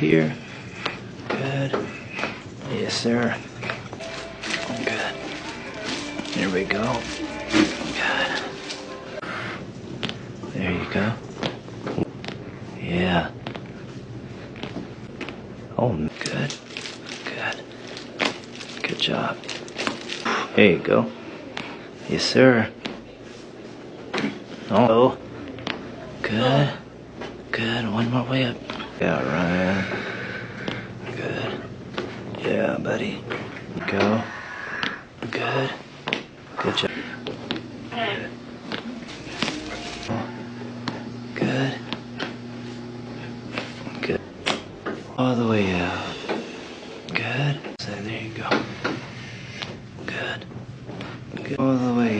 here. Good. Yes, sir. Good. There we go. Good. There you go. Yeah. Oh, good. Good. Good job. There you go. Yes, sir. Oh. Good. Good. One more way up. Yeah, Ryan. Good. Yeah, buddy. Go. Good. Good job. Good. Good. Good. All the way out. Good. So there you go. Good. Good. All the way